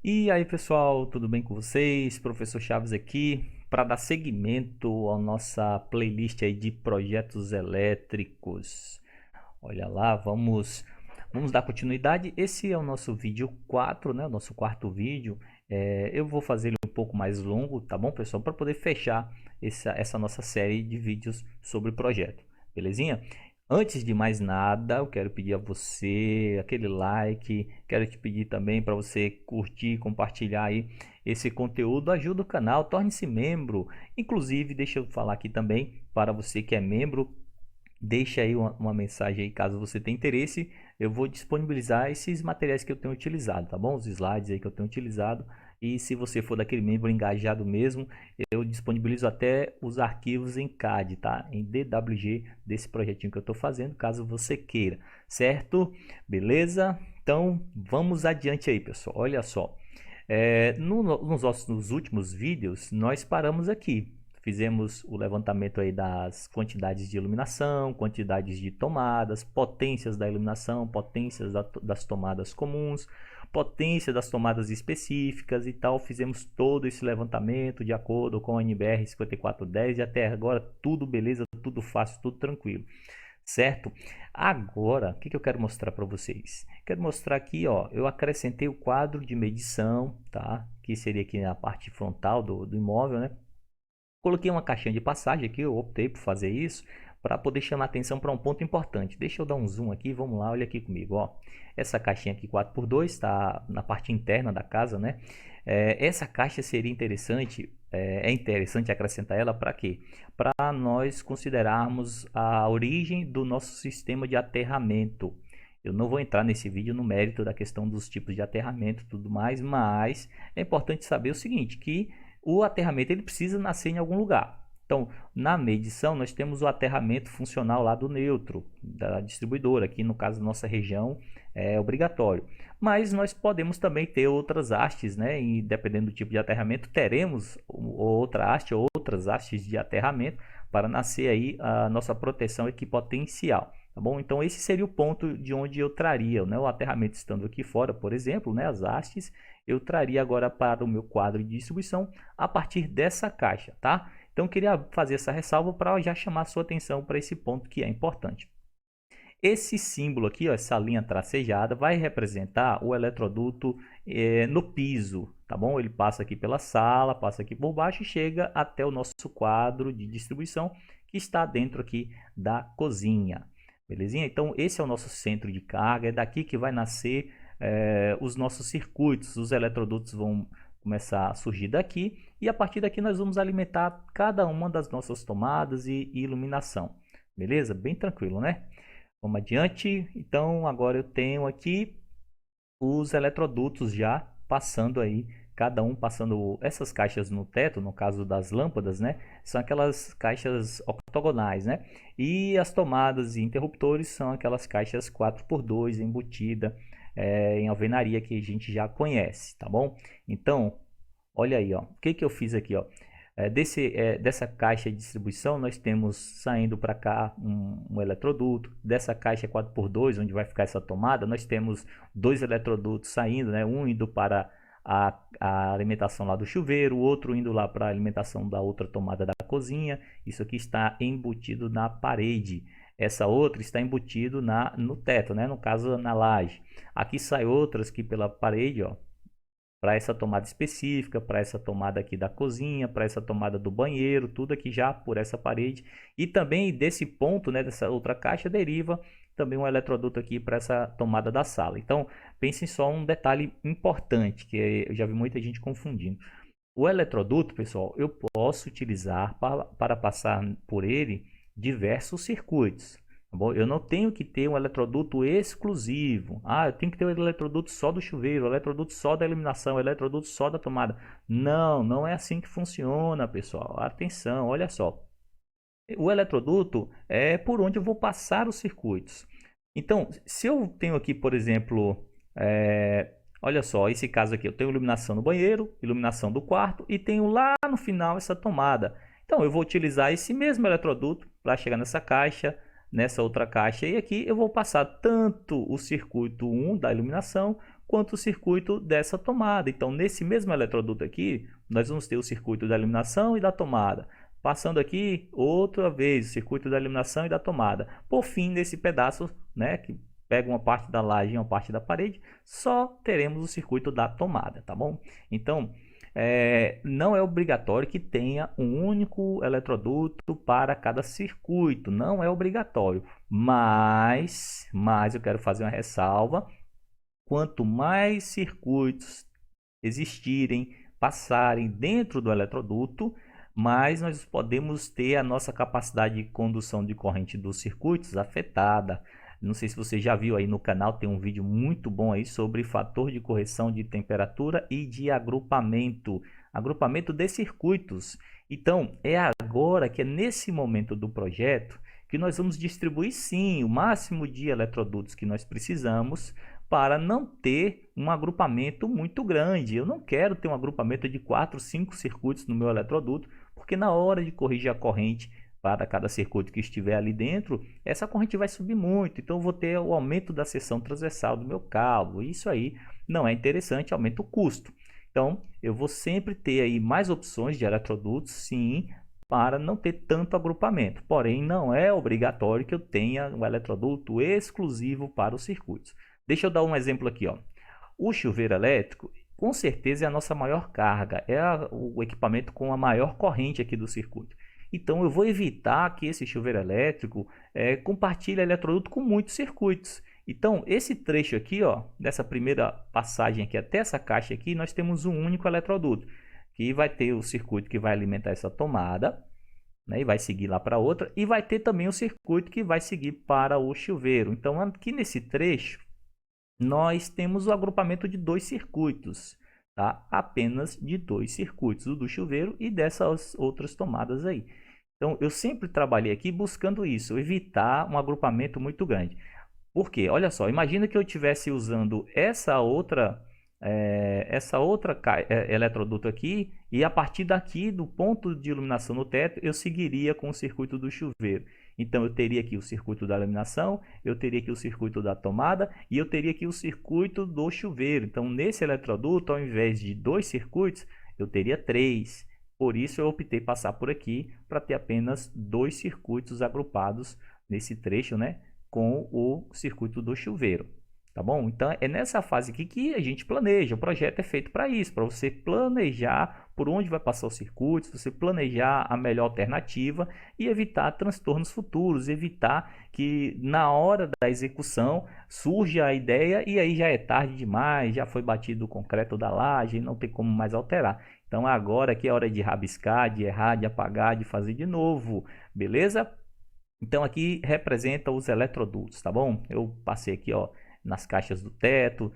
E aí, pessoal, tudo bem com vocês? Professor Chaves aqui para dar seguimento à nossa playlist aí de projetos elétricos. Olha lá, vamos dar continuidade. Esse é o nosso vídeo 4, né? O nosso quarto vídeo. Eu vou fazer ele um pouco mais longo, tá bom, pessoal? Para poder fechar essa nossa série de vídeos sobre o projeto. Belezinha? Antes de mais nada, eu quero pedir a você aquele like, quero te pedir também para você curtir, compartilhar aí esse conteúdo, ajuda o canal, torne-se membro. Inclusive, deixa eu falar aqui também para você que é membro, deixa aí uma mensagem aí caso você tenha interesse. Eu vou disponibilizar esses materiais que eu tenho utilizado, tá bom? Os slides aí que eu tenho utilizado. E se você for daquele membro engajado mesmo, eu disponibilizo até os arquivos em CAD, tá? Em DWG desse projetinho que eu estou fazendo, caso você queira, certo? Beleza? Então vamos adiante aí, pessoal. Olha só, nos últimos vídeos nós paramos aqui. Fizemos o levantamento aí das quantidades de iluminação, quantidades de tomadas, potências da iluminação, potências das tomadas comuns, potência das tomadas específicas e tal. Fizemos todo esse levantamento de acordo com a NBR 5410 e até agora tudo beleza, tudo fácil, tudo tranquilo, certo? Agora, o que eu quero mostrar para vocês? Quero mostrar aqui, ó, eu acrescentei o quadro de medição, tá? Que seria aqui na parte frontal do imóvel, né? Coloquei uma caixinha de passagem aqui, eu optei por fazer isso para poder chamar atenção para um ponto importante. Deixa eu dar um zoom aqui, vamos lá, olha aqui comigo, ó. Essa caixinha aqui 4x2 está na parte interna da casa, né? Essa caixa seria interessante, é interessante acrescentar ela para quê? Para nós considerarmos a origem do nosso sistema de aterramento. Eu não vou entrar nesse vídeo no mérito da questão dos tipos de aterramento e tudo mais, mas é importante saber o seguinte, que o aterramento ele precisa nascer em algum lugar. Então, na medição, nós temos o aterramento funcional lá do neutro, da distribuidora. Aqui, no caso da nossa região, é obrigatório. Mas nós podemos também ter outras hastes, né? E dependendo do tipo de aterramento, teremos outra haste, outras hastes de aterramento para nascer aí a nossa proteção equipotencial. Tá bom? Então, esse seria o ponto de onde eu traria, né? O aterramento estando aqui fora, por exemplo, né? As hastes, eu traria agora para o meu quadro de distribuição a partir dessa caixa, tá? Então, eu queria fazer essa ressalva para já chamar a sua atenção para esse ponto que é importante. Esse símbolo aqui, ó, essa linha tracejada, vai representar o eletroduto no piso, tá bom? Ele passa aqui pela sala, passa aqui por baixo e chega até o nosso quadro de distribuição que está dentro aqui da cozinha. Belezinha? Então, esse é o nosso centro de carga, é daqui que vai nascer os nossos circuitos, os eletrodutos vão começar a surgir daqui e a partir daqui nós vamos alimentar cada uma das nossas tomadas e iluminação. Beleza? Bem tranquilo, né? Vamos adiante. Então, agora eu tenho aqui os eletrodutos já passando aí, cada um passando essas caixas no teto, no caso das lâmpadas, né? São aquelas caixas octogonais, né? E as tomadas e interruptores são aquelas caixas 4x2 embutida em alvenaria que a gente já conhece, tá bom? Então, olha aí, ó. O que eu fiz aqui, ó? Dessa caixa de distribuição, nós temos saindo para cá um eletroduto. Dessa caixa 4x2, onde vai ficar essa tomada, nós temos dois eletrodutos saindo, né? Um indo para a alimentação lá do chuveiro, o outro indo lá para a alimentação da outra tomada da cozinha. Isso aqui está embutido na parede. Essa outra está embutido no teto, né? No caso, na laje. Aqui sai outras que pela parede, ó, para essa tomada específica, para essa tomada aqui da cozinha, para essa tomada do banheiro, tudo aqui já por essa parede. E também desse ponto, né, dessa outra caixa, deriva também um eletroduto aqui para essa tomada da sala. Então, pensem só um detalhe importante, que eu já vi muita gente confundindo. O eletroduto, pessoal, eu posso utilizar para passar por ele diversos circuitos. Tá bom? Eu não tenho que ter um eletroduto exclusivo. Ah, eu tenho que ter um eletroduto só do chuveiro, um eletroduto só da iluminação, um eletroduto só da tomada. Não, não é assim que funciona, pessoal. Atenção, olha só. O eletroduto é por onde eu vou passar os circuitos. Então, se eu tenho aqui, por exemplo, olha só, esse caso aqui, eu tenho iluminação no banheiro, iluminação do quarto e tenho lá no final essa tomada. Então, eu vou utilizar esse mesmo eletroduto para chegar nessa caixa, nessa outra caixa e aqui eu vou passar tanto o circuito 1 da iluminação quanto o circuito dessa tomada. Então, nesse mesmo eletroduto aqui, nós vamos ter o circuito da iluminação e da tomada. Passando aqui, outra vez, o circuito da iluminação e da tomada. Por fim, nesse pedaço, né, que pega uma parte da laje e uma parte da parede, só teremos o circuito da tomada, tá bom? Então, não é obrigatório que tenha um único eletroduto para cada circuito, não é obrigatório, mas eu quero fazer uma ressalva: quanto mais circuitos existirem, passarem dentro do eletroduto, mais nós podemos ter a nossa capacidade de condução de corrente dos circuitos afetada. Não sei se você já viu aí no canal, tem um vídeo muito bom aí sobre fator de correção de temperatura e de agrupamento de circuitos. Então, é agora que é nesse momento do projeto que nós vamos distribuir sim o máximo de eletrodutos que nós precisamos para não ter um agrupamento muito grande. Eu não quero ter um agrupamento de 4, 5 circuitos no meu eletroduto, porque na hora de corrigir a corrente para cada circuito que estiver ali dentro, essa corrente vai subir muito, então eu vou ter o aumento da seção transversal do meu cabo. Isso aí não é interessante, aumenta o custo. Então, eu vou sempre ter aí mais opções de eletrodutos, sim, para não ter tanto agrupamento. Porém, não é obrigatório que eu tenha um eletroduto exclusivo para os circuitos. Deixa eu dar um exemplo aqui, ó. O chuveiro elétrico, com certeza, é a nossa maior carga, o equipamento com a maior corrente aqui do circuito. Então, eu vou evitar que esse chuveiro elétrico compartilhe eletroduto com muitos circuitos. Então, esse trecho aqui, ó, dessa primeira passagem aqui até essa caixa aqui, nós temos um único eletroduto, que vai ter o circuito que vai alimentar essa tomada, né, e vai seguir lá para outra, e vai ter também o circuito que vai seguir para o chuveiro. Então, aqui nesse trecho, nós temos o agrupamento de 2 circuitos, tá? Apenas de 2 circuitos, o do chuveiro e dessas outras tomadas aí. Então, eu sempre trabalhei aqui buscando isso, evitar um agrupamento muito grande. Por quê? Olha só, imagina que eu estivesse usando essa outra eletroduto aqui, e a partir daqui, do ponto de iluminação no teto, eu seguiria com o circuito do chuveiro. Então, eu teria aqui o circuito da iluminação, eu teria aqui o circuito da tomada e eu teria aqui o circuito do chuveiro. Então, nesse eletroduto, ao invés de 2 circuitos, eu teria 3. Por isso, eu optei passar por aqui para ter apenas 2 circuitos agrupados nesse trecho, né, com o circuito do chuveiro. Tá bom? Então, é nessa fase aqui que a gente planeja. O projeto é feito para isso, para você planejar por onde vai passar os circuitos, você planejar a melhor alternativa e evitar transtornos futuros, evitar que na hora da execução surja a ideia e aí já é tarde demais, já foi batido o concreto da laje, não tem como mais alterar. Então, agora que é hora de rabiscar, de errar, de apagar, de fazer de novo, beleza? Então, aqui representa os eletrodutos, tá bom? Eu passei aqui, ó, nas caixas do teto,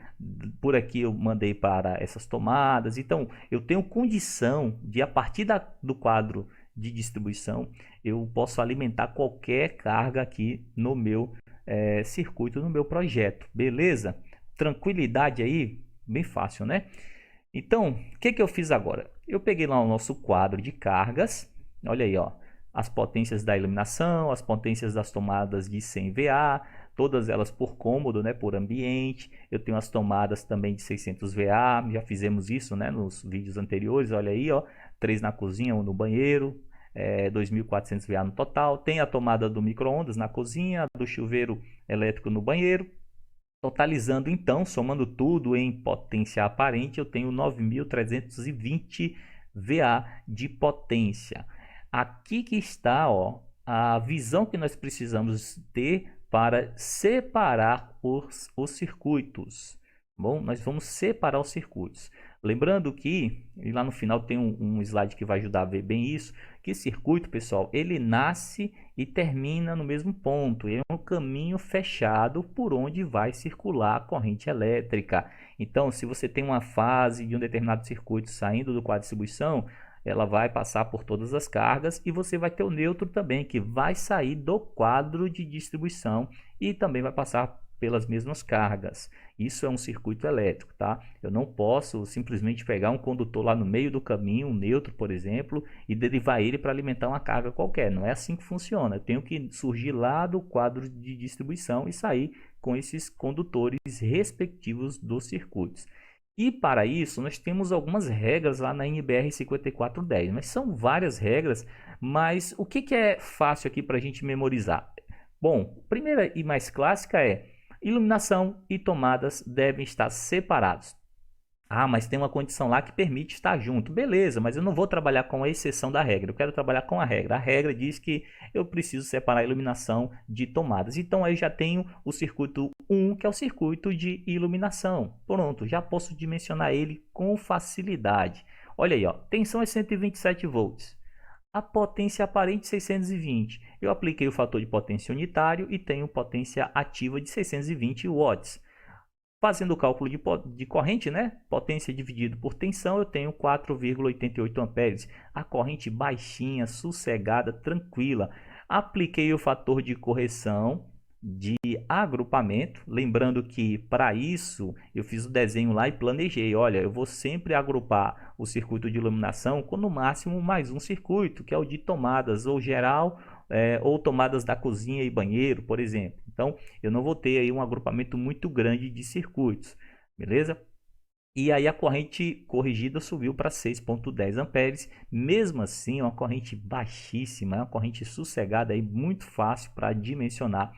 por aqui eu mandei para essas tomadas. Então, eu tenho condição de, a partir do quadro de distribuição, eu posso alimentar qualquer carga aqui no meu circuito, no meu projeto, beleza? Tranquilidade aí, bem fácil, né? Então, o que eu fiz agora? Eu peguei lá o nosso quadro de cargas, olha aí, ó, as potências da iluminação, as potências das tomadas de 100 VA, todas elas por cômodo, né, por ambiente. Eu tenho as tomadas também de 600 VA, já fizemos isso, né, nos vídeos anteriores. Olha aí, ó, 3 na cozinha, 1 no banheiro, 2.400 VA no total. Tem a tomada do micro-ondas na cozinha, do chuveiro elétrico no banheiro. Totalizando então, somando tudo em potência aparente, eu tenho 9.320 VA de potência. Aqui que está, ó, a visão que nós precisamos ter para separar os circuitos. Bom, nós vamos separar os circuitos. Lembrando que, e lá no final tem um slide que vai ajudar a ver bem isso, que circuito, pessoal, ele nasce e termina no mesmo ponto. É um caminho fechado por onde vai circular a corrente elétrica. Então, se você tem uma fase de um determinado circuito saindo do quadro de distribuição, ela vai passar por todas as cargas e você vai ter o neutro também, que vai sair do quadro de distribuição e também vai passar pelas mesmas cargas. Isso é um circuito elétrico, tá? Eu não posso simplesmente pegar um condutor lá no meio do caminho, um neutro, por exemplo, e derivar ele para alimentar uma carga qualquer. Não é assim que funciona. Eu tenho que surgir lá do quadro de distribuição e sair com esses condutores respectivos dos circuitos. E para isso, nós temos algumas regras lá na NBR 5410, mas são várias regras, mas o que é fácil aqui para a gente memorizar? Bom, a primeira e mais clássica é: iluminação e tomadas devem estar separados. Ah, mas tem uma condição lá que permite estar junto. Beleza, mas eu não vou trabalhar com a exceção da regra. Eu quero trabalhar com a regra. A regra diz que eu preciso separar a iluminação de tomadas. Então, aí já tenho o circuito 1, que é o circuito de iluminação. Pronto, já posso dimensionar ele com facilidade. Olha aí, ó, tensão é 127 volts. A potência aparente 620. Eu apliquei o fator de potência unitário e tenho potência ativa de 620 watts. Fazendo o cálculo de corrente, né? Potência dividido por tensão, eu tenho 4,88 amperes. A corrente baixinha, sossegada, tranquila. Apliquei o fator de correção de agrupamento. Lembrando que para isso eu fiz o desenho lá e planejei. Olha, eu vou sempre agrupar o circuito de iluminação com no máximo mais um circuito, que é o de tomadas ou geral, ou tomadas da cozinha e banheiro, por exemplo. Então, eu não vou ter aí um agrupamento muito grande de circuitos, beleza? E aí a corrente corrigida subiu para 6,10 amperes. Mesmo assim, é uma corrente baixíssima, é uma corrente sossegada, aí, muito fácil para dimensionar.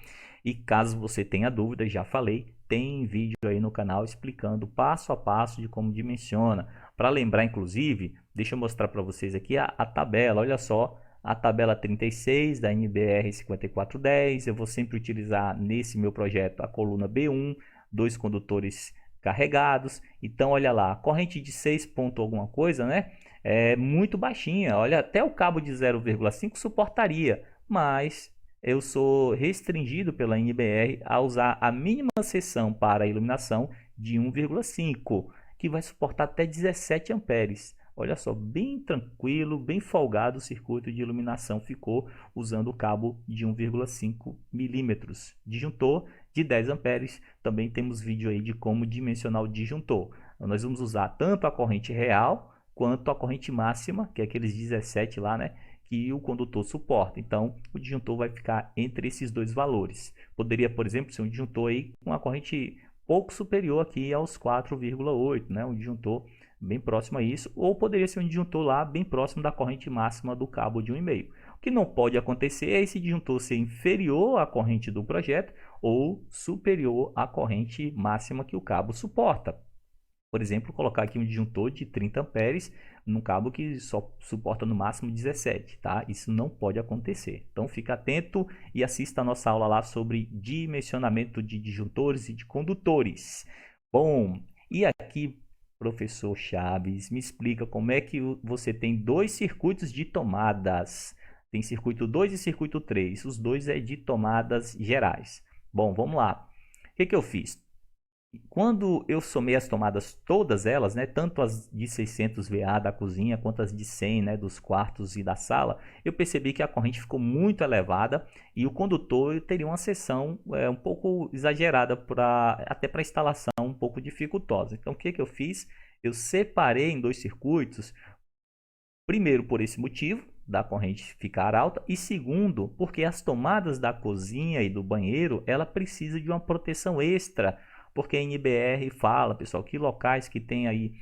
E caso você tenha dúvidas, já falei, tem vídeo aí no canal explicando passo a passo de como dimensiona. Para lembrar, inclusive, deixa eu mostrar para vocês aqui a tabela, olha só. A tabela 36 da NBR 5410, eu vou sempre utilizar nesse meu projeto a coluna B1, dois condutores carregados. Então, olha lá, a corrente de 6 ponto alguma coisa, né? É muito baixinha. Olha, até o cabo de 0,5 suportaria, mas eu sou restringido pela NBR a usar a mínima seção para a iluminação de 1,5, que vai suportar até 17 amperes. Olha só, bem tranquilo, bem folgado o circuito de iluminação ficou usando o cabo de 1,5 milímetros. Disjuntor de 10 amperes, também temos vídeo aí de como dimensionar o disjuntor. Então, nós vamos usar tanto a corrente real quanto a corrente máxima, que é aqueles 17 lá, né? Que o condutor suporta. Então, o disjuntor vai ficar entre esses dois valores. Poderia, por exemplo, ser um disjuntor aí com uma corrente pouco superior aqui aos 4,8, né? Um disjuntor bem próximo a isso, ou poderia ser um disjuntor lá bem próximo da corrente máxima do cabo de 1,5. O que não pode acontecer é esse disjuntor ser inferior à corrente do projeto ou superior à corrente máxima que o cabo suporta. Por exemplo, colocar aqui um disjuntor de 30 amperes num cabo que só suporta no máximo 17, tá? Isso não pode acontecer. Então, fica atento e assista a nossa aula lá sobre dimensionamento de disjuntores e de condutores. Bom, e aqui, professor Chaves, me explica como é que você tem dois circuitos de tomadas. Tem circuito 2 e circuito 3. Os dois é de tomadas gerais. Bom, vamos lá. O que eu fiz? Quando eu somei as tomadas, todas elas, né, tanto as de 600 VA da cozinha quanto as de 100, né, dos quartos e da sala, eu percebi que a corrente ficou muito elevada e o condutor teria uma seção um pouco exagerada, até para instalação um pouco dificultosa. Então, o que eu fiz? Eu separei em dois circuitos, primeiro por esse motivo, da corrente ficar alta, e segundo, porque as tomadas da cozinha e do banheiro, ela precisa de uma proteção extra, porque a NBR fala, pessoal, que locais que tem aí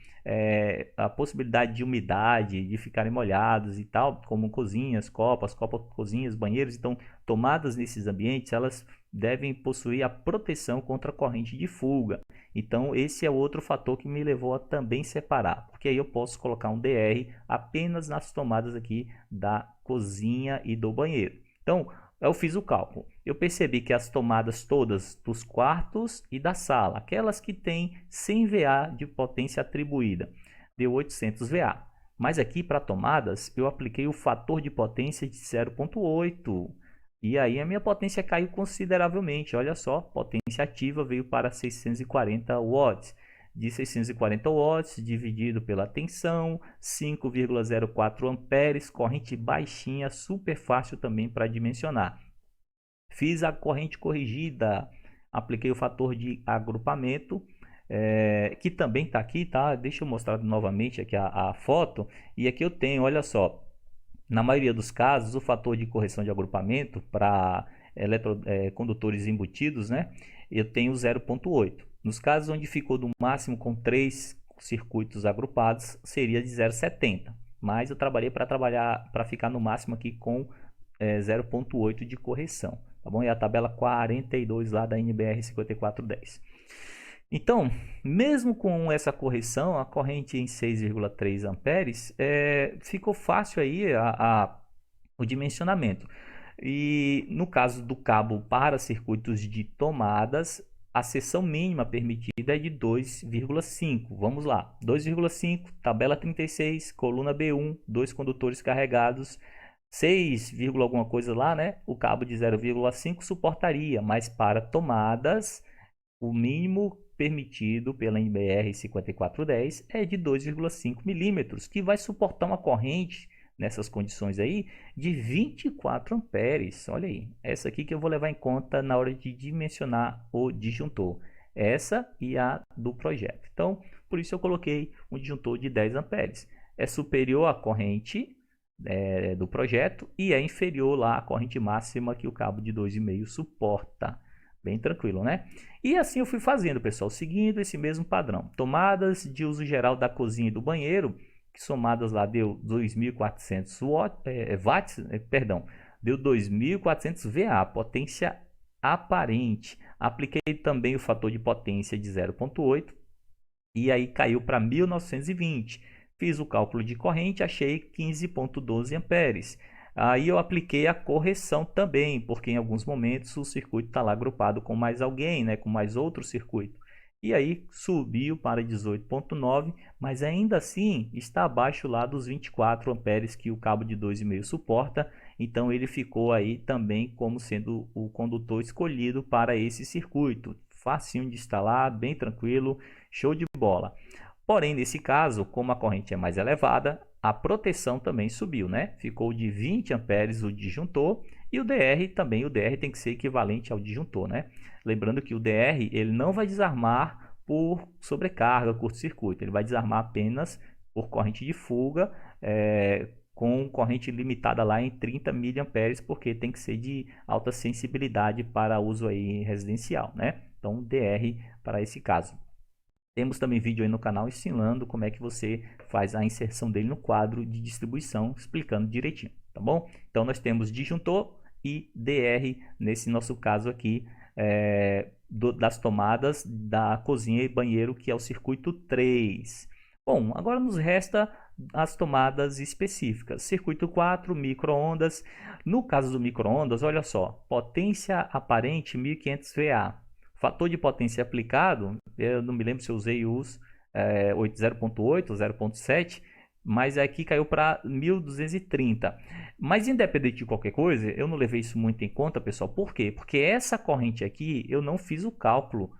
a possibilidade de umidade, de ficarem molhados e tal, como cozinhas, copas, cozinhas, banheiros, então tomadas nesses ambientes, elas devem possuir a proteção contra a corrente de fuga. Então esse é outro fator que me levou a também separar, porque aí eu posso colocar um DR apenas nas tomadas aqui da cozinha e do banheiro. Então, eu fiz o cálculo. Eu percebi que as tomadas todas dos quartos e da sala, aquelas que têm 100 VA de potência atribuída, deu 800 VA. Mas aqui para tomadas, eu apliquei o fator de potência de 0,8. E aí a minha potência caiu consideravelmente. Olha só, potência ativa veio para 640 watts. De 640 watts dividido pela tensão, 5,04 amperes, corrente baixinha, super fácil também para dimensionar. Fiz a corrente corrigida, apliquei o fator de agrupamento, que também está aqui, tá? Deixa eu mostrar novamente aqui a foto. E aqui eu tenho, olha só, na maioria dos casos, o fator de correção de agrupamento para condutores embutidos, né, eu tenho 0,8. Nos casos onde ficou no máximo com 3 circuitos agrupados, seria de 0,70. Mas eu trabalhei para ficar no máximo aqui com 0,8 de correção. Tá bom? E a tabela 42 lá da NBR 5410. Então, mesmo com essa correção, a corrente em 6,3 amperes, ficou fácil aí o dimensionamento. E no caso do cabo para circuitos de tomadas, a seção mínima permitida é de 2,5. Vamos lá, 2,5, tabela 36, coluna B1, 2 condutores carregados, 6, alguma coisa lá, né? O cabo de 0,5 suportaria, mas para tomadas, o mínimo permitido pela NBR 5410 é de 2,5 milímetros, que vai suportar uma corrente nessas condições aí de 24 amperes. Olha aí, essa aqui que eu vou levar em conta na hora de dimensionar o disjuntor. Essa e a do projeto. Então, por isso eu coloquei um disjuntor de 10 amperes. É superior à corrente do projeto e é inferior lá à corrente máxima que o cabo de 2,5 suporta. Bem tranquilo, né? E assim eu fui fazendo, pessoal, seguindo esse mesmo padrão. Tomadas de uso geral da cozinha e do banheiro, que somadas lá deu 2.400 watts, deu 2.400 VA, potência aparente. Apliquei também o fator de potência de 0,8 e aí caiu para 1920. Fiz o cálculo de corrente, achei 15,12 amperes. Aí eu apliquei a correção também, porque em alguns momentos o circuito está lá agrupado com mais alguém, né, com mais outro circuito. E aí subiu para 18,9, mas ainda assim está abaixo lá dos 24 amperes que o cabo de 2,5 suporta. Então ele ficou aí também como sendo o condutor escolhido para esse circuito. Facinho de instalar, bem tranquilo, show de bola. Porém, nesse caso, como a corrente é mais elevada, a proteção também subiu, né? Ficou de 20 amperes o disjuntor e o DR também, o DR tem que ser equivalente ao disjuntor, né? Lembrando que o DR ele não vai desarmar por sobrecarga, curto-circuito, ele vai desarmar apenas por corrente de fuga, com corrente limitada lá em 30 miliamperes, porque tem que ser de alta sensibilidade para uso aí residencial, né? Então, DR para esse caso. Temos também vídeo aí no canal ensinando como é que você faz a inserção dele no quadro de distribuição, explicando direitinho, tá bom? Então, nós temos disjuntor e DR, nesse nosso caso aqui, das tomadas da cozinha e banheiro, que é o circuito 3. Bom, agora nos resta as tomadas específicas. Circuito 4, micro-ondas. No caso do micro-ondas, olha só, potência aparente 1500 VA. Fator de potência aplicado, eu não me lembro se eu usei os 0.8 ou 0.7, mas aqui caiu para 1230. Mas independente de qualquer coisa, eu não levei isso muito em conta, pessoal. Por quê? Porque essa corrente aqui, eu não fiz o cálculo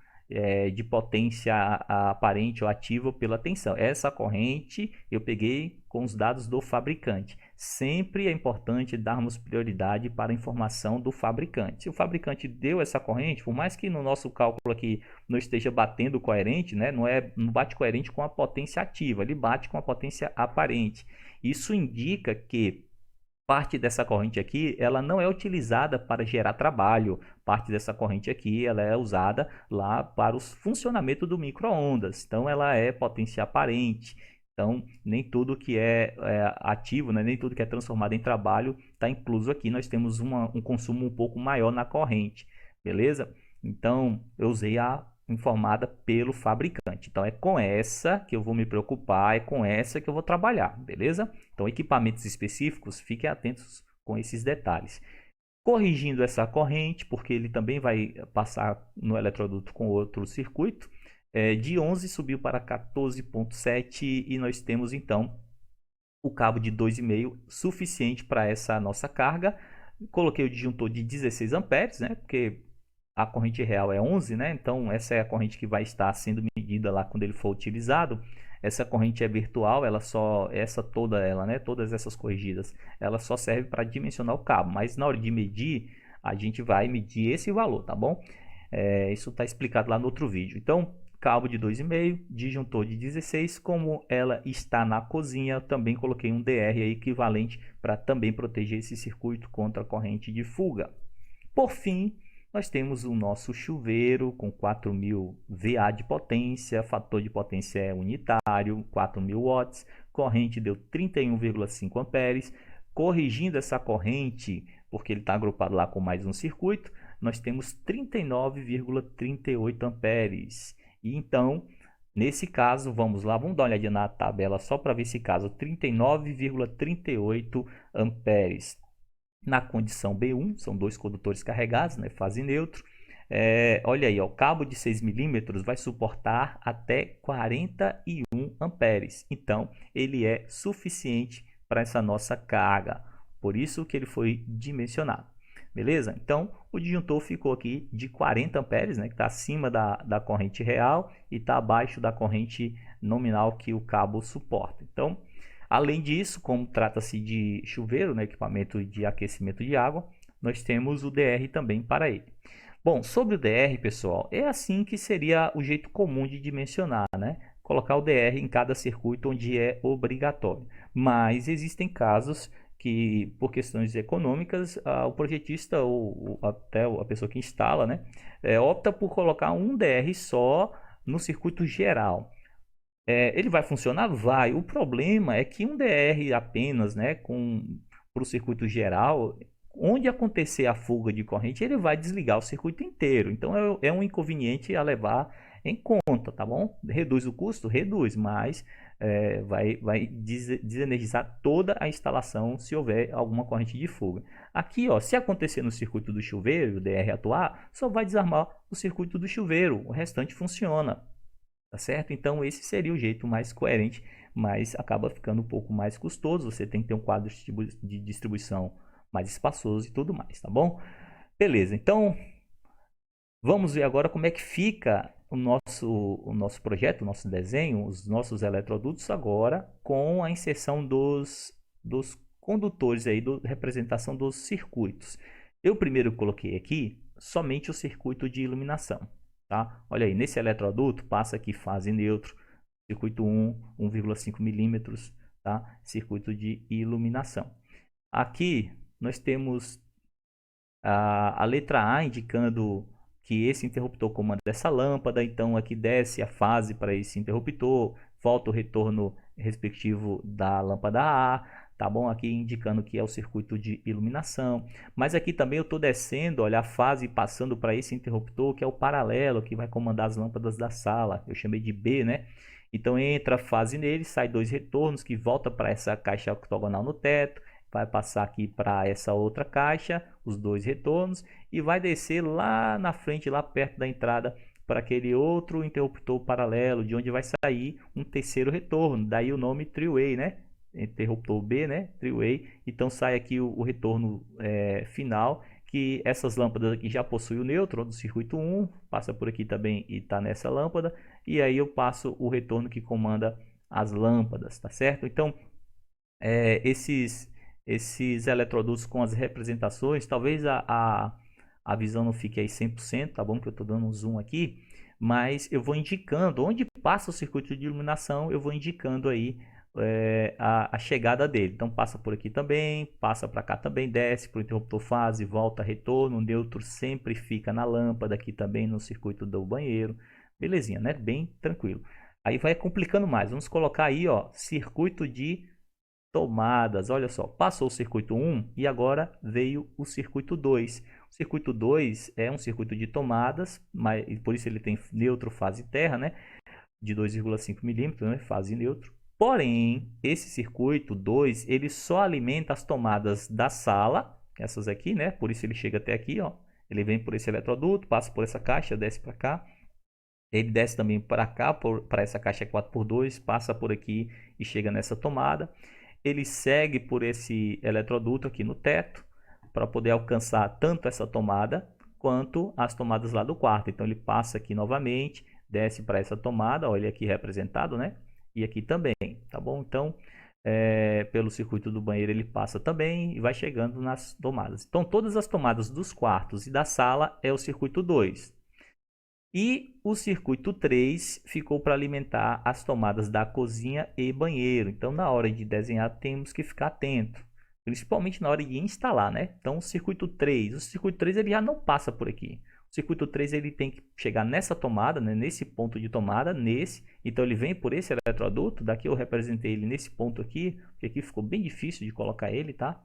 de potência aparente ou ativa pela tensão. Essa corrente eu peguei com os dados do fabricante. Sempre é importante darmos prioridade para a informação do fabricante. Se o fabricante deu essa corrente, por mais que no nosso cálculo aqui não esteja batendo coerente, né? Não bate coerente com a potência ativa, ele bate com a potência aparente. Isso indica que parte dessa corrente aqui, ela não é utilizada para gerar trabalho. Parte dessa corrente aqui, ela é usada lá para o funcionamento do micro-ondas. Então, ela é potência aparente. Então, nem tudo que é ativo, né? Nem tudo que é transformado em trabalho está incluso aqui. Nós temos um consumo um pouco maior na corrente, beleza? Então, eu usei a informada pelo fabricante. Então, é com essa que eu vou me preocupar, é com essa que eu vou trabalhar, beleza? Então, equipamentos específicos, fiquem atentos com esses detalhes. Corrigindo essa corrente, porque ele também vai passar no eletroduto com outro circuito, de 11 subiu para 14,7 e nós temos então o cabo de 2,5 suficiente para essa nossa carga. Coloquei o disjuntor de 16 amperes, né? Porque a corrente real é 11, né? Então essa é a corrente que vai estar sendo medida lá quando ele for utilizado. Essa corrente é virtual, todas essas corrigidas, ela só serve para dimensionar o cabo, mas na hora de medir, a gente vai medir esse valor, tá bom? Isso está explicado lá no outro vídeo. Então, cabo de 2,5, disjuntor de 16, como ela está na cozinha, também coloquei um DR aí equivalente para também proteger esse circuito contra a corrente de fuga. Por fim, nós temos o nosso chuveiro com 4.000 VA de potência, fator de potência é unitário, 4.000 watts, corrente deu 31,5 amperes. Corrigindo essa corrente, porque ele está agrupado lá com mais um circuito, nós temos 39,38 amperes. E então, nesse caso, vamos lá, vamos dar uma olhadinha na tabela só para ver esse caso, 39,38 amperes. Na condição B1, são dois condutores carregados, né, fase neutro. Olha aí, ó, o cabo de 6 milímetros vai suportar até 41 amperes. Então, ele é suficiente para essa nossa carga. Por isso que ele foi dimensionado. Beleza? Então, o disjuntor ficou aqui de 40 amperes, né, que está acima da corrente real e está abaixo da corrente nominal que o cabo suporta. Então, além disso, como trata-se de chuveiro, né, equipamento de aquecimento de água, nós temos o DR também para ele. Bom, sobre o DR, pessoal, é assim que seria o jeito comum de dimensionar, né? Colocar o DR em cada circuito onde é obrigatório. Mas existem casos que, por questões econômicas, o projetista ou até a pessoa que instala, né, opta por colocar um DR só no circuito geral. Ele vai funcionar? Vai. O problema é que um DR apenas, né, para o circuito geral, onde acontecer a fuga de corrente, ele vai desligar o circuito inteiro. Então é um inconveniente a levar em conta, tá bom? Reduz o custo? Reduz, mas vai desenergizar toda a instalação se houver alguma corrente de fuga. Aqui, ó, se acontecer no circuito do chuveiro, o DR atuar, só vai desarmar o circuito do chuveiro, o restante funciona. Tá certo? Então esse seria o jeito mais coerente, mas acaba ficando um pouco mais custoso. Você tem que ter um quadro de distribuição mais espaçoso e tudo mais, tá bom? Beleza, então vamos ver agora como é que fica o nosso projeto, o nosso desenho, os nossos eletrodutos agora com a inserção dos condutores aí, representação dos circuitos. Eu primeiro coloquei aqui somente o circuito de iluminação. Tá? Olha aí, nesse eletroduto passa aqui fase neutro, circuito 1, 1,5 milímetros, tá? Circuito de iluminação. Aqui nós temos a letra A indicando que esse interruptor comanda essa lâmpada, então aqui desce a fase para esse interruptor, volta o retorno respectivo da lâmpada A, tá bom? Aqui indicando que é o circuito de iluminação. Mas aqui também eu estou descendo, olha, a fase passando para esse interruptor, que é o paralelo, que vai comandar as lâmpadas da sala. Eu chamei de B, né? Então entra a fase nele, sai dois retornos, que volta para essa caixa octogonal no teto, vai passar aqui para essa outra caixa, os dois retornos, e vai descer lá na frente, lá perto da entrada, para aquele outro interruptor paralelo, de onde vai sair um terceiro retorno. Daí o nome three-way, né? Interruptor B, né? Three-way. Então sai aqui o retorno final, que essas lâmpadas aqui já possuem o nêutron do circuito 1, passa por aqui também e está nessa lâmpada, e aí eu passo o retorno que comanda as lâmpadas, tá certo? Então, esses eletrodutos com as representações, talvez a visão não fique aí 100%, tá bom? Que eu estou dando um zoom aqui, mas eu vou indicando onde passa o circuito de iluminação, eu vou indicando aí a chegada dele. Então passa por aqui também, passa para cá também, desce para o interruptor fase, volta, retorno, o neutro sempre fica na lâmpada, aqui também no circuito do banheiro, belezinha, né? Bem tranquilo. Aí vai complicando mais, vamos colocar aí, ó, circuito de tomadas. Olha só, passou o circuito 1 e agora veio o circuito 2. O circuito 2 é um circuito de tomadas, mas por isso ele tem neutro, fase e terra, né? De 2,5 milímetros, né? Fase neutro. Porém, esse circuito 2, ele só alimenta as tomadas da sala, essas aqui, né? Por isso ele chega até aqui, ó. Ele vem por esse eletroduto, passa por essa caixa, desce para cá. Ele desce também para cá, para essa caixa 4x2, passa por aqui e chega nessa tomada. Ele segue por esse eletroduto aqui no teto, para poder alcançar tanto essa tomada, quanto as tomadas lá do quarto. Então ele passa aqui novamente, desce para essa tomada, olha aqui representado, né? E aqui também, tá bom? Então, pelo circuito do banheiro ele passa também e vai chegando nas tomadas. Então, todas as tomadas dos quartos e da sala é o circuito 2. E o circuito 3 ficou para alimentar as tomadas da cozinha e banheiro. Então, na hora de desenhar, temos que ficar atento. principalmente na hora de instalar, né? Então, o circuito 3 ele já não passa por aqui. O circuito 3 ele tem que chegar nessa tomada, né? Nesse ponto de tomada, então ele vem por esse eletroduto, daqui eu representei ele nesse ponto aqui, porque aqui ficou bem difícil de colocar ele, tá?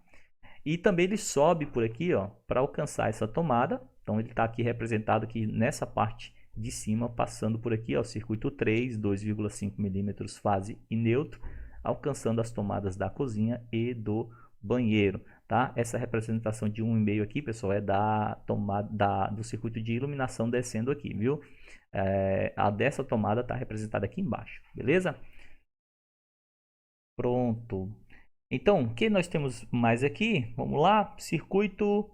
E também ele sobe por aqui, ó, para alcançar essa tomada. Então ele está aqui representado aqui nessa parte de cima, passando por aqui, ó, circuito 3, 2,5 milímetros fase e neutro, alcançando as tomadas da cozinha e do banheiro, tá? Essa representação de 1,5 aqui, pessoal, é da tomada do circuito de iluminação descendo aqui, viu? A dessa tomada está representada aqui embaixo, beleza? Pronto. Então, o que nós temos mais aqui? Vamos lá, circuito.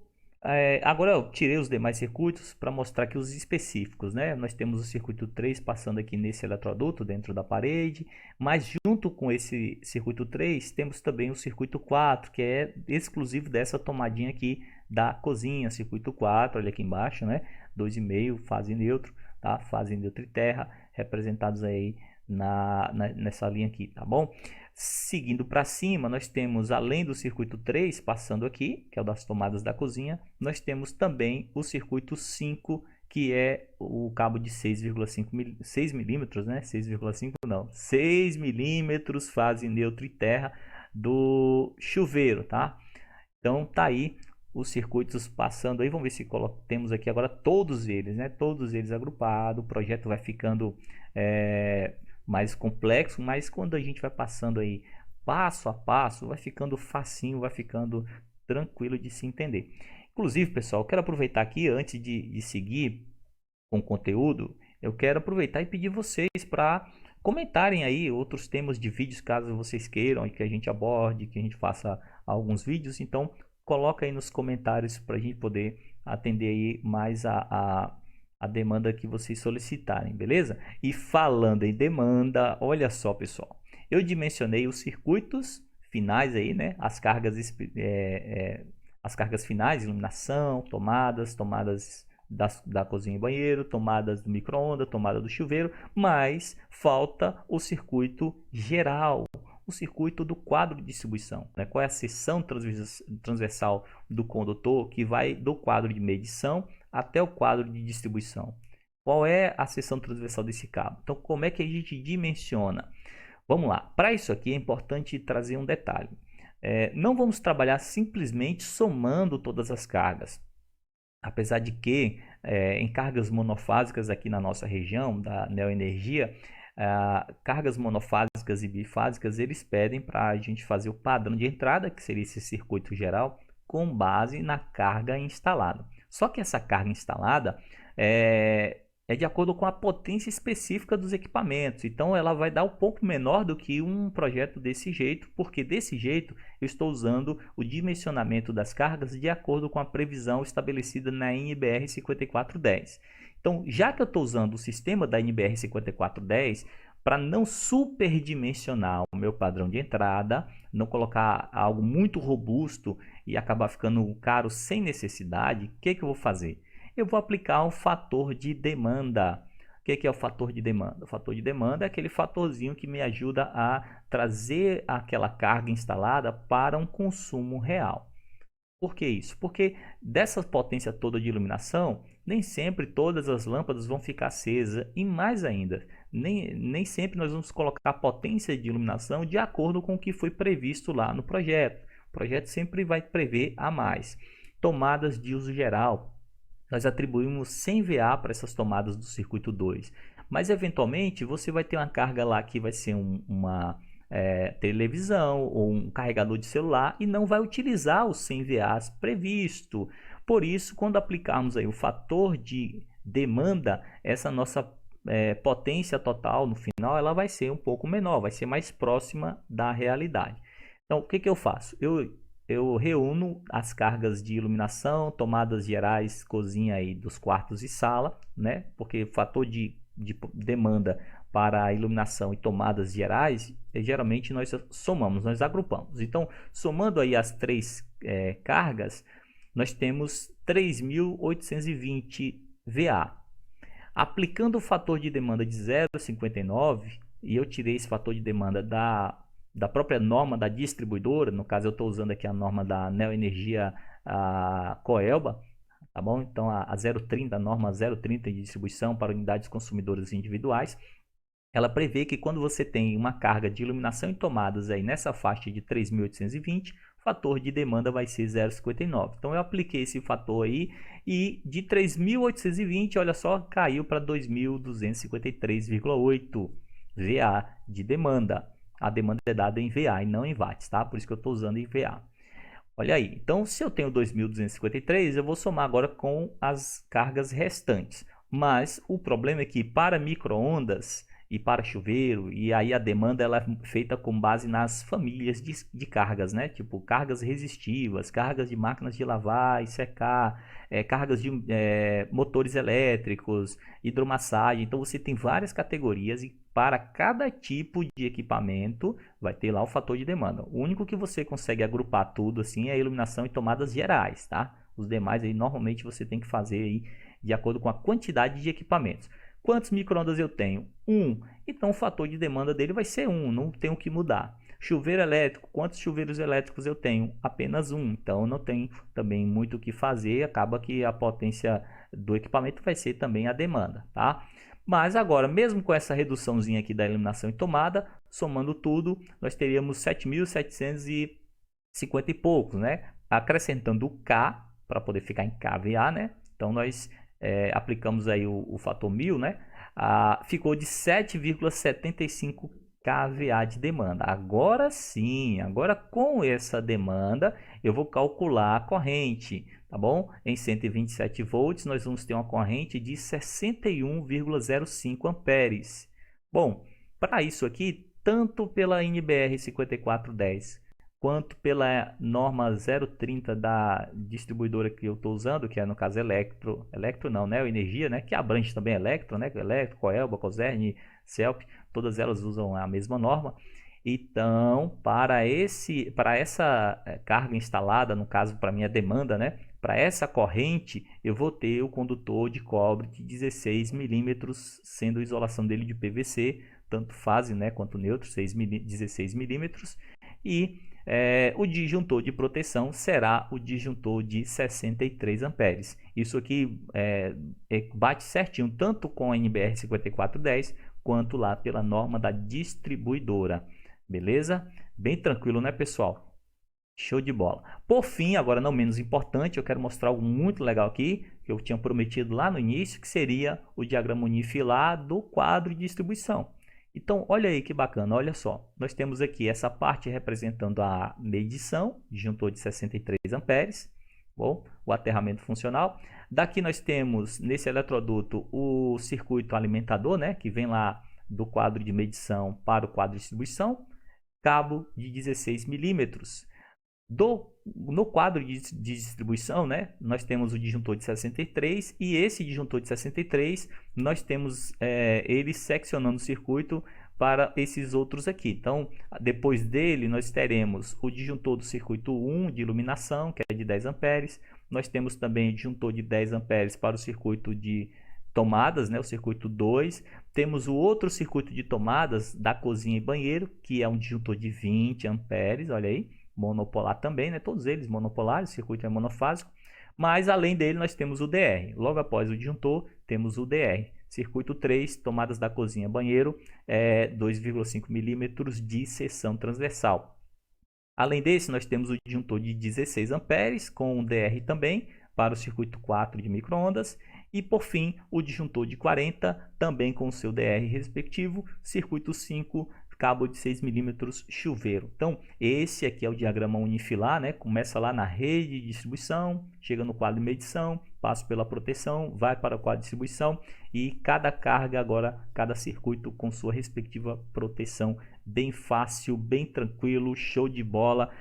Agora eu tirei os demais circuitos para mostrar aqui os específicos, né? Nós temos o circuito 3 passando aqui nesse eletroduto dentro da parede, mas junto com esse circuito 3 temos também o circuito 4, que é exclusivo dessa tomadinha aqui da cozinha, circuito 4, olha aqui embaixo, né? 2,5 fase neutro, tá? Fase neutro e terra, representados aí nessa linha aqui, tá bom? Seguindo para cima, nós temos, além do circuito 3 passando aqui, que é o das tomadas da cozinha, nós temos também o circuito 5, que é o cabo de 6 milímetros, né? 6,5 não, 6 milímetros fase neutro e terra do chuveiro, tá? Então tá aí os circuitos passando aí, vamos ver se temos aqui agora todos eles, né? Todos eles agrupados, o projeto vai ficando mais complexo, mas quando a gente vai passando aí passo a passo, vai ficando facinho, vai ficando tranquilo de se entender. Inclusive, pessoal, eu quero aproveitar aqui, antes de seguir com o conteúdo, eu quero aproveitar e pedir vocês para comentarem aí outros temas de vídeos, caso vocês queiram que a gente aborde, que a gente faça alguns vídeos. Então, coloca aí nos comentários para a gente poder atender aí mais a demanda que vocês solicitarem, beleza? E falando em demanda, olha só, pessoal, eu dimensionei os circuitos finais aí, né? As cargas finais, iluminação, tomadas da cozinha e banheiro, tomadas do micro-ondas, tomada do chuveiro, mas falta o circuito geral, o circuito do quadro de distribuição, né? Qual é a seção transversal do condutor que vai do quadro de medição até o quadro de distribuição? Qual é a seção transversal desse cabo? Então, como é que a gente dimensiona? Vamos lá. Para isso aqui é importante trazer um detalhe. Não vamos trabalhar simplesmente somando todas as cargas. Apesar de que em cargas monofásicas aqui na nossa região da Neoenergia, cargas monofásicas e bifásicas, eles pedem para a gente fazer o padrão de entrada, que seria esse circuito geral, com base na carga instalada. Só que essa carga instalada é de acordo com a potência específica dos equipamentos. Então ela vai dar um pouco menor do que um projeto desse jeito, porque desse jeito eu estou usando o dimensionamento das cargas de acordo com a previsão estabelecida na NBR 5410. Então, já que eu estou usando o sistema da NBR 5410, para não superdimensionar o meu padrão de entrada, não colocar algo muito robusto e acabar ficando caro sem necessidade, o que eu vou fazer? Eu vou aplicar um fator de demanda. O que é o fator de demanda? O fator de demanda é aquele fatorzinho que me ajuda a trazer aquela carga instalada para um consumo real. Por que isso? Porque dessa potência toda de iluminação, nem sempre todas as lâmpadas vão ficar acesas, e mais ainda, nem sempre nós vamos colocar a potência de iluminação de acordo com o que foi previsto lá no projeto. O projeto sempre vai prever a mais. Tomadas de uso geral, nós atribuímos 100 VA para essas tomadas do circuito 2, mas eventualmente você vai ter uma carga lá que vai ser uma televisão ou um carregador de celular e não vai utilizar os 100 VAs previsto. Por isso, quando aplicarmos aí o fator de demanda, essa nossa potência total no final ela vai ser um pouco menor, vai ser mais próxima da realidade. Então, o que eu faço? Eu reúno as cargas de iluminação, tomadas gerais, cozinha aí dos quartos e sala, né? Porque o fator de demanda para a iluminação e tomadas gerais, geralmente nós somamos, nós agrupamos. Então, somando aí as três cargas, nós temos 3.820 VA. Aplicando o fator de demanda de 0,59, e eu tirei esse fator de demanda da própria norma da distribuidora, no caso eu estou usando aqui a norma da Neoenergia Coelba, tá bom? Então a 030, a norma 030 de distribuição para unidades consumidoras individuais, ela prevê que quando você tem uma carga de iluminação em tomadas aí nessa faixa de 3.820, o fator de demanda vai ser 0,59. Então eu apliquei esse fator aí e de 3.820, olha só, caiu para 2.253,8 VA de demanda. A demanda é dada em VA e não em watts, tá? Por isso que eu estou usando em VA. Olha aí, então se eu tenho 2.253, eu vou somar agora com as cargas restantes. Mas o problema é que para micro-ondas e para chuveiro, e aí a demanda ela é feita com base nas famílias de cargas, né? Tipo cargas resistivas, cargas de máquinas de lavar e secar, cargas de motores elétricos, hidromassagem. Então você tem várias categorias e para cada tipo de equipamento vai ter lá o fator de demanda. O único que você consegue agrupar tudo assim é a iluminação e tomadas gerais, tá? Os demais aí normalmente você tem que fazer aí de acordo com a quantidade de equipamentos. Quantos micro-ondas eu tenho? 1. Então o fator de demanda dele vai ser 1, não tenho que mudar. Chuveiro elétrico, quantos chuveiros elétricos eu tenho? Apenas 1, então não tem também muito o que fazer, acaba que a potência do equipamento vai ser também a demanda, tá? Mas agora, mesmo com essa reduçãozinha aqui da iluminação em tomada, somando tudo, nós teríamos 7.750 e poucos, né? Acrescentando o K, para poder ficar em kVA, né? Então nós aplicamos aí o fator 1000, né? Ficou de 7,75 kVA de demanda. Agora sim, agora com essa demanda eu vou calcular a corrente, tá bom? Em 127 volts nós vamos ter uma corrente de 61,05 amperes. Bom, para isso aqui, tanto pela NBR 5410 quanto pela norma 030 da distribuidora que eu estou usando, que é no caso Electro não, né? Energia, né? Que abrange também Electro, né? Electro, Coelba, Cosern, Celp, todas elas usam a mesma norma. Então, para essa carga instalada, no caso para minha demanda, né? Para essa corrente, eu vou ter o condutor de cobre de 16 milímetros, sendo a isolação dele de PVC, tanto fase, né, quanto neutro, 16 milímetros, e o disjuntor de proteção será o disjuntor de 63 amperes. Isso aqui bate certinho tanto com a NBR 5410 quanto lá pela norma da distribuidora. Beleza? Bem tranquilo, né, pessoal? Show de bola. Por fim, agora não menos importante, eu quero mostrar algo muito legal aqui, que eu tinha prometido lá no início, que seria o diagrama unifilar do quadro de distribuição. Então, olha aí que bacana, olha só. Nós temos aqui essa parte representando a medição, disjuntor de 63 amperes, bom, o aterramento funcional. Daqui nós temos, nesse eletroduto, o circuito alimentador, né, que vem lá do quadro de medição para o quadro de distribuição, cabo de 16 milímetros. No quadro de distribuição, né, nós temos o disjuntor de 63 e esse disjuntor de 63 nós temos ele seccionando o circuito para esses outros aqui. Então, depois dele nós teremos o disjuntor do circuito 1 de iluminação, que é de 10 amperes. Nós temos também o disjuntor de 10 amperes para o circuito de tomadas, né, o circuito 2. Temos o outro circuito de tomadas da cozinha e banheiro, que é um disjuntor de 20 amperes, olha aí. Monopolar também, né? Todos eles monopolares, o circuito é monofásico, mas além dele nós temos o DR. Logo após o disjuntor, temos o DR. Circuito 3, tomadas da cozinha, banheiro, 2,5 milímetros de seção transversal. Além desse, nós temos o disjuntor de 16 amperes com o DR também, para o circuito 4 de micro-ondas. E por fim, o disjuntor de 40, também com o seu DR respectivo, circuito 5, cabo de 6 milímetros chuveiro. Então, esse aqui é o diagrama unifilar, né? Começa lá na rede de distribuição, chega no quadro de medição, passa pela proteção, vai para o quadro de distribuição e cada carga agora, cada circuito com sua respectiva proteção. Bem fácil, bem tranquilo, show de bola.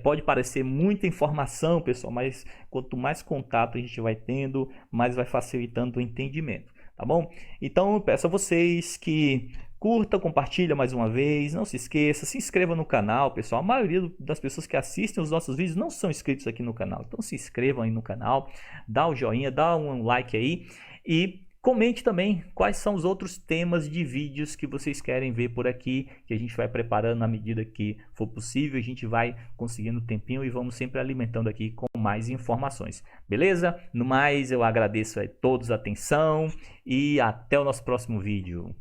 Pode parecer muita informação, pessoal, mas quanto mais contato a gente vai tendo, mais vai facilitando o entendimento, tá bom? Então, eu peço a vocês que curta, compartilha mais uma vez, não se esqueça, se inscreva no canal, pessoal. A maioria das pessoas que assistem os nossos vídeos não são inscritos aqui no canal, então se inscrevam aí no canal, dá o joinha, dá um like aí e Comente também quais são os outros temas de vídeos que vocês querem ver por aqui, que a gente vai preparando na medida que for possível, a gente vai conseguindo tempinho e vamos sempre alimentando aqui com mais informações. Beleza? No mais, eu agradeço a todos a atenção e até o nosso próximo vídeo.